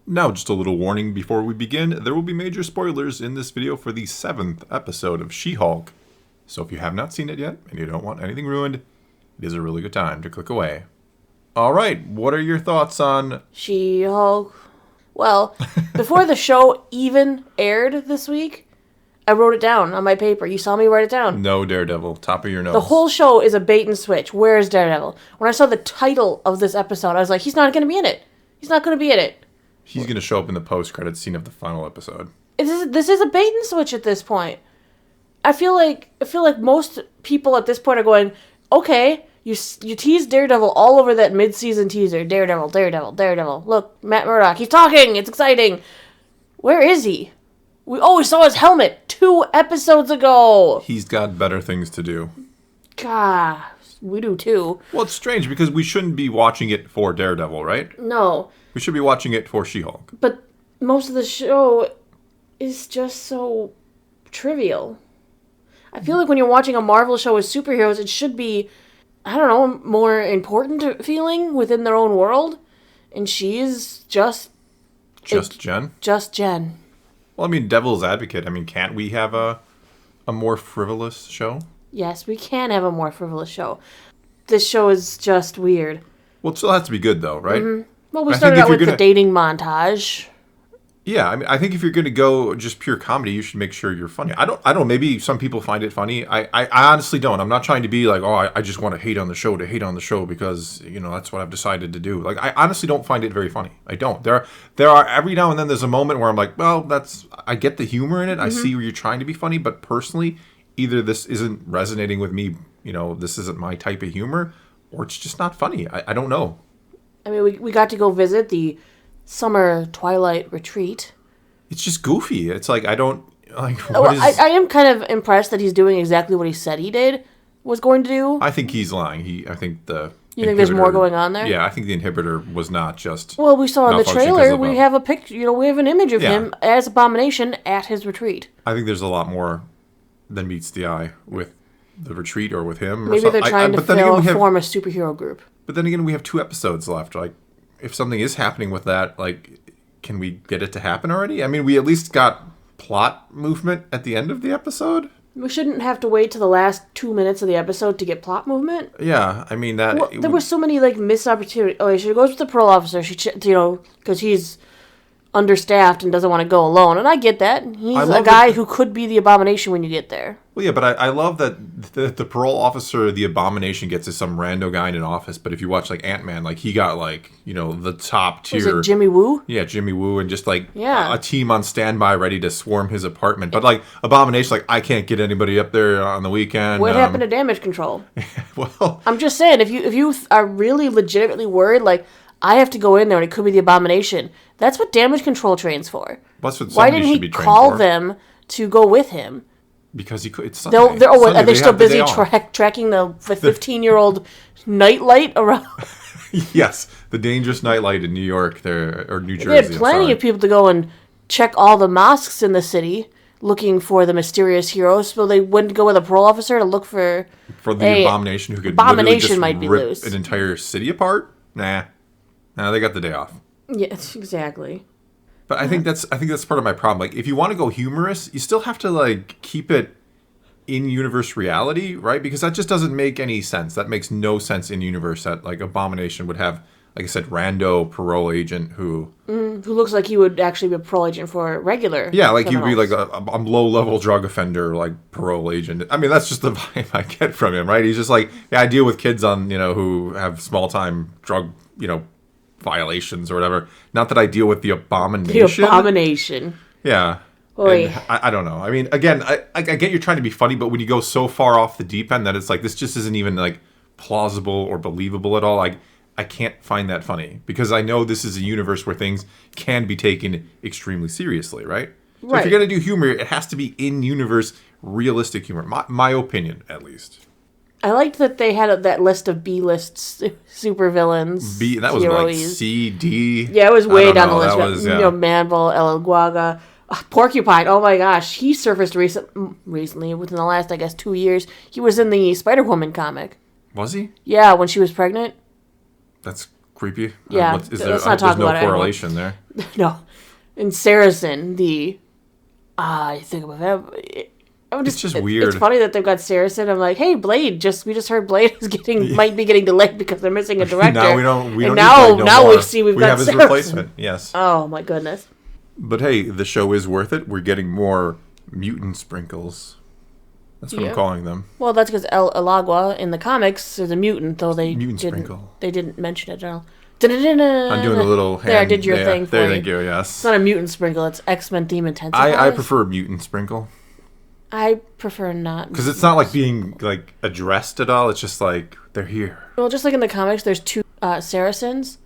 Now, just a little warning before we begin. There will be major spoilers in this video for the 7th episode of She-Hulk. So if you have not seen it yet, and you don't want anything ruined, it is a really good time to click away. Alright, what are your thoughts on She-Hulk? Well, before the show even aired this week, I wrote it down on my paper. You saw me write it down. No Daredevil, top of your nose? The whole show is a bait and switch. Where is Daredevil? When I saw the title of this episode, I was like, he's not going to be in it. He's not going to be in it. He's going to show up in the post-credits scene of the final episode. This is a bait and switch at this point. I feel like most people at this point are going, okay, you teased Daredevil all over that mid-season teaser. Daredevil, Daredevil, Daredevil. Look, Matt Murdock, he's talking. It's exciting. Where is he? We saw his helmet 2 episodes ago. He's got better things to do. God, we do too. Well, it's strange because we shouldn't be watching it for Daredevil, right? No. We should be watching it for She-Hulk. But most of the show is just so trivial. I feel like when you're watching a Marvel show with superheroes, it should be, I don't know, more important feeling within their own world. And she's just Jen? Just Jen. Well, I mean, Devil's Advocate. I mean, can't we have a more frivolous show? Yes, we can have a more frivolous show. This show is just weird. Well, it still has to be good, though, right? Mm-hmm. Well, we started out with the dating montage. Yeah, I mean, I think if you're going to go just pure comedy, you should make sure you're funny. I don't. Maybe some people find it funny. I honestly don't. I'm not trying to be like, oh, I just want to hate on the show because that's what I've decided to do. Like, I honestly don't find it very funny. I don't. There are every now and then there's a moment where I'm like, well, I get the humor in it. Mm-hmm. I see where you're trying to be funny, but personally, either this isn't resonating with me. This isn't my type of humor, or it's just not funny. I don't know. I mean, we got to go visit the summer twilight retreat. It's just goofy. It's like, I don't like. I am kind of impressed that he's doing exactly what he said he was going to do. I think he's lying. You think there's more going on there? Yeah, I think the inhibitor was not just. Well, we saw in the trailer. We have a picture. We have an image of him as Abomination at his retreat. I think there's a lot more than meets the eye with the retreat or with him. Maybe they're trying to form a superhero group. But then again, we have 2 episodes left. Like, if something is happening with that, like, can we get it to happen already? I mean, we at least got plot movement at the end of the episode. We shouldn't have to wait to the last 2 minutes of the episode to get plot movement. Yeah, I mean that. Well, there were so many missed opportunities. Oh, she goes with the parole officer. Because he's understaffed and doesn't want to go alone, and I get that. He's a guy who could be the Abomination when you get there. Well, yeah, but I love that the parole officer, the Abomination, gets is some rando guy in an office. But if you watch Ant-Man, he got the top tier. Was it Jimmy Woo? Yeah, Jimmy Woo, and just a team on standby ready to swarm his apartment. But Abomination, I can't get anybody up there on the weekend. What happened to damage control? Well, I'm just saying, if you are really legitimately worried, I have to go in there and it could be the Abomination. That's what damage control trains for. That's what Why didn't he call them to go with him? Because he could. It's Sunday. Are they still busy tracking the 15-year-old nightlight around? Yes, the dangerous nightlight in New York or New Jersey. They had plenty of people to go and check all the mosques in the city looking for the mysterious heroes. So they wouldn't go with a parole officer to look for the Abomination who could literally just rip an entire city apart. Nah, they got the day off. Yes, exactly. But I think that's part of my problem. If you want to go humorous, you still have to keep it in universe reality, right? Because that just doesn't make any sense. That makes no sense in universe that Abomination would have, like I said, rando parole agent who looks like he would actually be a parole agent for regular. Yeah, he would be a low level drug offender parole agent. I mean, that's just the vibe I get from him, right? He's just I deal with kids on who have small time drug violations or whatever. Not that I deal with the Abomination. The Abomination. Yeah. I don't know. I mean, again, I get you're trying to be funny, but when you go so far off the deep end that it's this just isn't even plausible or believable at all. I can't find that funny because I know this is a universe where things can be taken extremely seriously, right? So if you're gonna do humor, it has to be in universe realistic humor. My opinion, at least. I liked that they had that list of B-list supervillains. That was C, D. Yeah, it was way down the list. Manville, El Guaga, Porcupine. Oh my gosh, he surfaced recently within the last, 2 years. He was in the Spider-Woman comic. Was he? Yeah, when she was pregnant. That's creepy. Yeah, there's no correlation there. No. And Saracen, I think of it. It's just weird. It's funny that they've got Saracen. I'm like, hey, Blade. We just heard Blade is might be getting delayed because they're missing a director. Now we don't. We and don't. now we see we've got have his Saracen. replacement. Yes. Oh my goodness. But hey, the show is worth it. We're getting more mutant sprinkles. That's what I'm calling them. Well, that's because El Elagua in the comics is a mutant, though Mutant sprinkle. They didn't mention it at all. I'm doing a little hand. There, I did your thing for you. Thank you, yes. It's not a mutant sprinkle, it's X-Men theme intensified. I prefer mutant sprinkle. I prefer not. Because it's not like being like addressed at all. It's just like, they're here. Well, just like in the comics, there's two Saracens.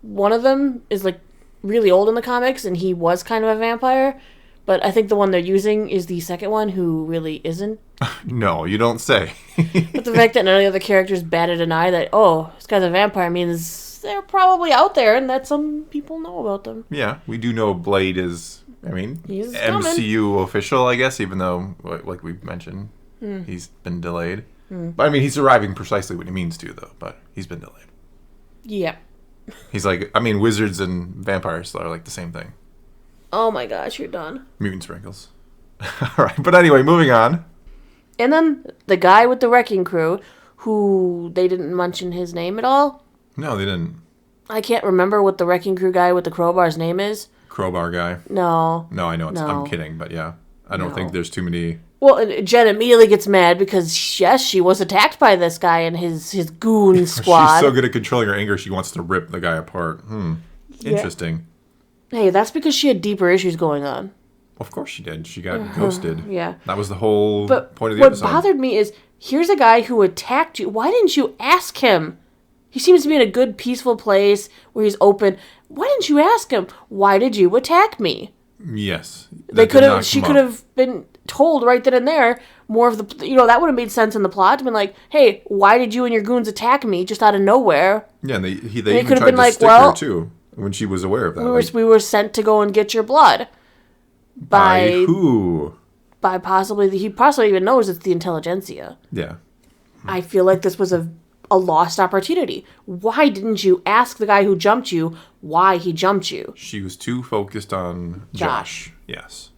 One of them is like really old in the comics, and he was kind of a vampire. But I think the one they're using is the second one, who really isn't. No, you don't say. But the fact that none of the other characters batted an eye that, oh, this guy's a vampire, means they're probably out there and that some people know about them. Yeah, we do know Blade is, he's MCU coming. official, I guess, even though, like we mentioned, he's been delayed. But he's arriving precisely when he means to, though, but he's been delayed. Yeah. He's like, wizards and vampires are like the same thing. Oh my gosh, you're done. Mutant sprinkles. All right, but anyway, moving on. And then the guy with the wrecking crew, who they didn't mention his name at all. No, they didn't. I can't remember what the wrecking crew guy with the crowbar's name is. Crowbar guy. No. No, I know. No. I'm kidding, but yeah. I don't think there's too many. Well, and Jen immediately gets mad because, yes, she was attacked by this guy and his goon squad. She's so good at controlling her anger, she wants to rip the guy apart. Interesting. Hey, that's because she had deeper issues going on. Of course she did. She got ghosted. Yeah. That was the whole point of the what episode. What bothered me is, here's a guy who attacked you. Why didn't you ask him? He seems to be in a good, peaceful place where he's open. Why didn't you ask him, why did you attack me? Yes. She could have been told right then and there more of the, that would have made sense in the plot. To be like, hey, why did you and your goons attack me just out of nowhere? Yeah, and they even tried to stick her too, when she was aware of that. We were sent to go and get your blood. By who? By he possibly even knows it's the intelligentsia. Yeah. I feel like this was a lost opportunity. Why didn't you ask the guy who jumped you why he jumped you? She was too focused on Josh. Yes.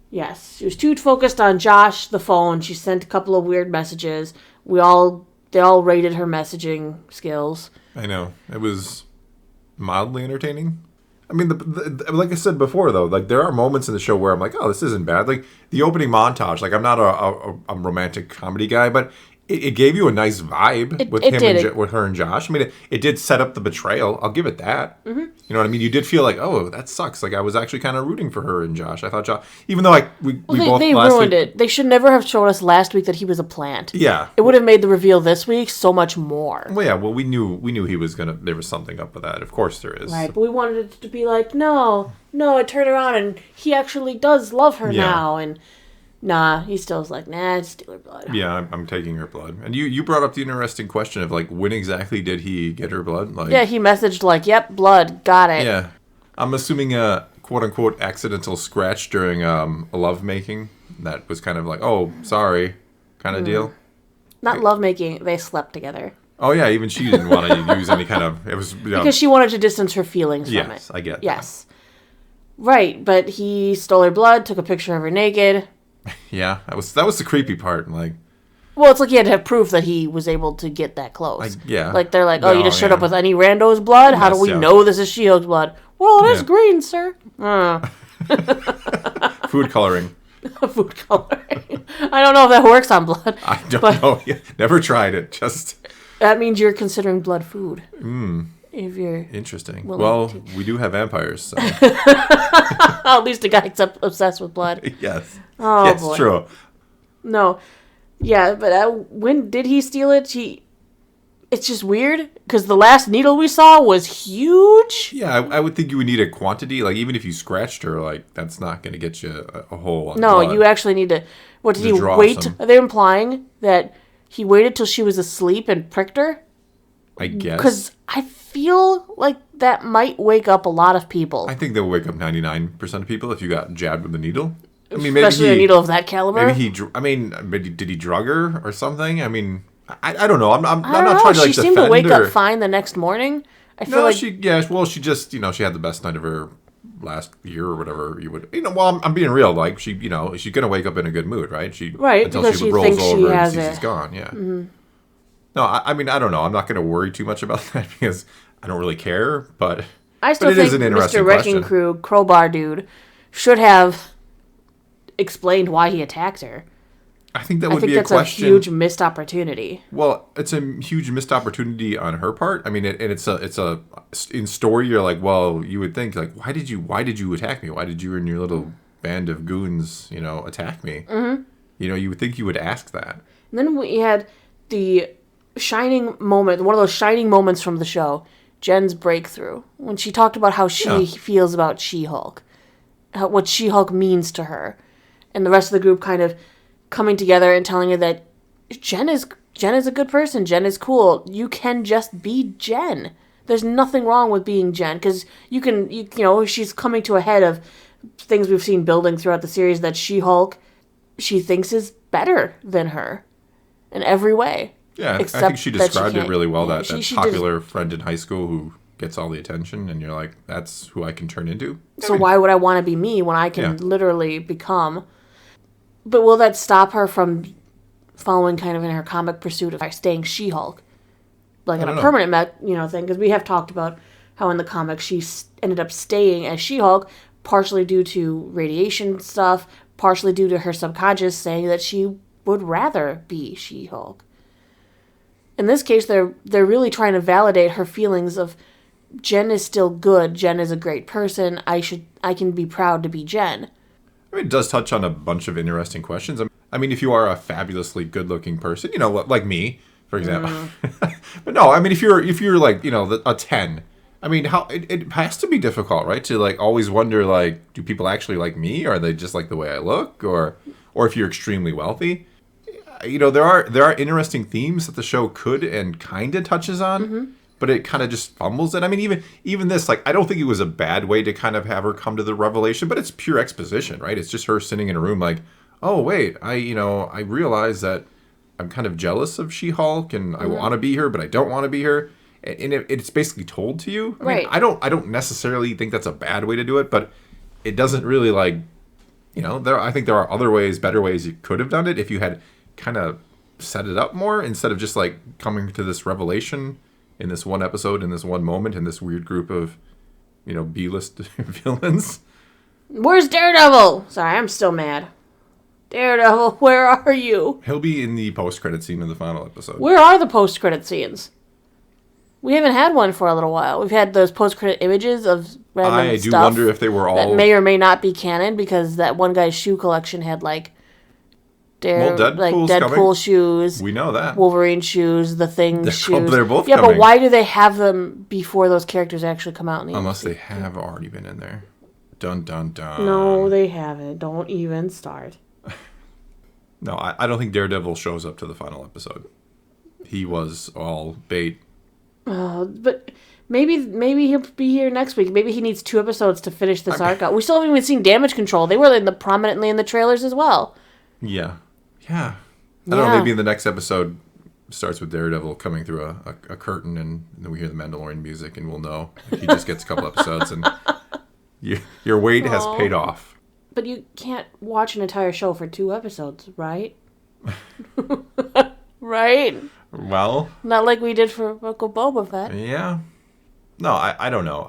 Yes. She was too focused on Josh, the phone. She sent a couple of weird messages. They all rated her messaging skills. I know. It was mildly entertaining. Like I said before, though, like there are moments in the show where I'm like, oh, this isn't bad. Like the opening montage, like I'm not a romantic comedy guy, but it gave you a nice vibe with her and Josh. It did set up the betrayal. I'll give it that. Mm-hmm. You know what I mean? You did feel like, oh, that sucks. Like I was actually kind of rooting for her and Josh. I thought Josh, even though they ruined it. They should never have shown us last week that he was a plant. Yeah, it would have made the reveal this week so much more. Well, yeah. Well, we knew he was gonna. There was something up with that. Of course, there is. Right, but we wanted it to be like, no, it turned around and he actually does love her now, and. Nah, he still's like, nah, steal her blood. Yeah, I'm taking her blood. And you brought up the interesting question of, like, when exactly did he get her blood? Like, yeah, he messaged, like, yep, blood, got it. Yeah. I'm assuming a quote-unquote accidental scratch during a lovemaking. That was kind of like, oh, sorry, kind of deal. Not lovemaking, they slept together. Oh, yeah, even she didn't want to use any kind of... It was because she wanted to distance her feelings from it. Yes, I get Yes. That. Right, but he stole her blood, took a picture of her naked... Yeah, that was the creepy part. Like, well, it's like he had to have proof that he was able to get that close. Like they're like, oh, you just showed up with any rando's blood? How do we know this is She-Hulk's blood? Well, it is green, sir. Food coloring. Food coloring. I don't know if that works on blood. I don't know. Never tried it. Just that means you're considering blood food. If you're interesting. Well, we do have vampires, so at least a guy's obsessed with blood. Yes. Oh, yes, boy. True. No. Yeah, but when did he steal it? It's just weird, because the last needle we saw was huge. Yeah, I would think you would need a quantity. Like, even if you scratched her, like, that's not going to get you a whole lot of blood. You actually need to... What, did he wait? Are they implying that he waited till she was asleep and pricked her? I guess. Because I feel like that might wake up a lot of people. I think they'll wake up 99% of people if you got jabbed with a needle. Especially a needle of that caliber. Maybe did he drug her or something? I don't know. I'm not trying to She seemed to wake up fine the next morning. I feel like she just she had the best night of her last year or whatever, you would, well, I'm being real. Like she's gonna wake up in a good mood, right? Until because she rolls thinks she over and has sees it. he's gone. Yeah. Mm-hmm. No, I mean, I don't know. I'm not gonna worry too much about that because I don't really care. But I still it think is an interesting Mr. Wrecking question. Crew, Crowbar Dude, should have explained why he attacked her. I think that I would think be a that's question. a huge missed opportunity. Well, it's a huge missed opportunity on her part. I mean, and it's a in story. You're like, well, you would think like, why did you attack me? Why did you and your little band of goons, attack me? Mm-hmm. You would think you would ask that. And then we had the shining moment, one of those shining moments from the show, Jen's breakthrough, when she talked about how she feels about She-Hulk, what She-Hulk means to her, and the rest of the group kind of coming together and telling her that Jen is a good person. Jen is cool. You can just be Jen. There's nothing wrong with being Jen because she's coming to a head of things we've seen building throughout the series that She-Hulk she thinks is better than her in every way. Yeah, I think she described it really well. That popular friend in high school who gets all the attention, and you're like, that's who I can turn into. So why would I want to be me when I can literally become? But will that stop her from following kind of in her comic pursuit of staying She-Hulk? Like on a permanent thing? Because we have talked about how in the comics she ended up staying as She-Hulk, partially due to radiation stuff, partially due to her subconscious saying that she would rather be She-Hulk. In this case, they're really trying to validate her feelings of Jen is still good, Jen is a great person, I can be proud to be Jen. I mean, it does touch on a bunch of interesting questions. I mean, if you are a fabulously good-looking person, like me, for example. But no, I mean, if you're like, a 10, I mean, how it has to be difficult, right? To like always wonder, like, do people actually like me? Or are they just like the way I look? Or if you're extremely wealthy, there are interesting themes that the show could and kind of touches on. But it kind of just fumbles it. I mean, even this, like, I don't think it was a bad way to kind of have her come to the revelation, but it's pure exposition, right? It's just her sitting in a room like, oh, wait, I realize that I'm kind of jealous of She-Hulk and I want to be her, but I don't want to be her. And it's basically told to you. I mean, I don't necessarily think that's a bad way to do it, but it doesn't really I think there are other ways, better ways you could have done it if you had kind of set it up more instead of just like coming to this revelation in this one episode, in this one moment, in this weird group of, B-list villains. Where's Daredevil? Sorry, I'm still mad. Daredevil, where are you? He'll be in the post-credit scene of the final episode. Where are the post-credit scenes? We haven't had one for a little while. We've had those post-credit images of random stuff. I do wonder if they were all... that may or may not be canon, because that one guy's shoe collection had, like... Deadpool shoes. We know that. Wolverine shoes, the Thing shoes. They're both coming. But why do they have them before those characters actually come out in the Unless they have already been in there. Dun, dun, dun. No, they haven't. Don't even start. No, I don't think Daredevil shows up to the final episode. He was all bait. But maybe he'll be here next week. Maybe he needs 2 episodes to finish this arc out. We still haven't even seen Damage Control. They were prominently in the trailers as well. Yeah. I don't know, maybe in the next episode starts with Daredevil coming through a curtain and then we hear the Mandalorian music and we'll know. He just gets a couple episodes and your wait has paid off. But you can't watch an entire show for 2 episodes, right? Right? Well... Not like we did for Book of Boba Fett. Yeah. No, I don't know.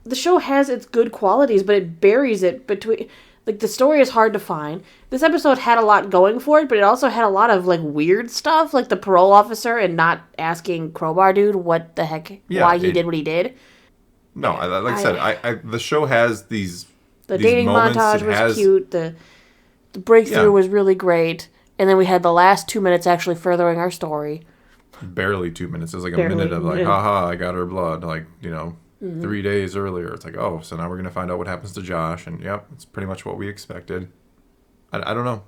The show has its good qualities, but it buries it between... Like, the story is hard to find. This episode had a lot going for it, but it also had a lot of, like, weird stuff, like the parole officer and not asking Crowbar Dude what the heck, why he did what he did. No, like I said, the show has these dating moments. montage was cute. The breakthrough was really great. And then we had the last 2 minutes actually furthering our story. Barely 2 minutes. It was like a minute of, like, haha, I got her blood. Like, 3 days earlier. It's like, oh, so now we're going to find out what happens to Josh. And yep, it's pretty much what we expected. I don't know.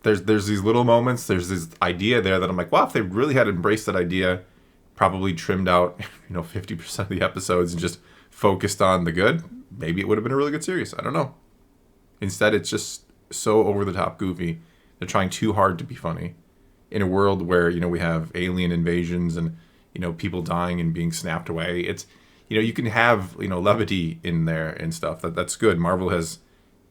There's these little moments. There's this idea there that I'm like, wow, if they really had embraced that idea, probably trimmed out, 50% of the episodes and just focused on the good, maybe it would have been a really good series. I don't know. Instead, it's just so over the top goofy. They're trying too hard to be funny in a world where, we have alien invasions and, people dying and being snapped away. you can have, levity in there and stuff. That's good. Marvel has,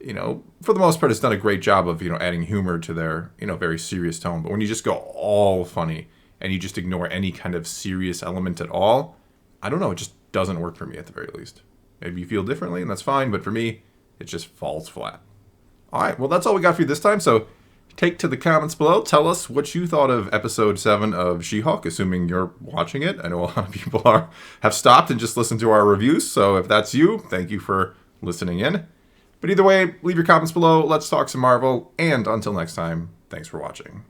for the most part, has done a great job of, adding humor to their, very serious tone. But when you just go all funny and you just ignore any kind of serious element at all, I don't know, it just doesn't work for me at the very least. Maybe you feel differently, and that's fine, but for me, it just falls flat. All right, well, that's all we got for you this time, so take to the comments below. Tell us what you thought of Episode 7 of She-Hulk, assuming you're watching it. I know a lot of people have stopped and just listened to our reviews, so if that's you, thank you for listening in. But either way, leave your comments below, let's talk some Marvel, and until next time, thanks for watching.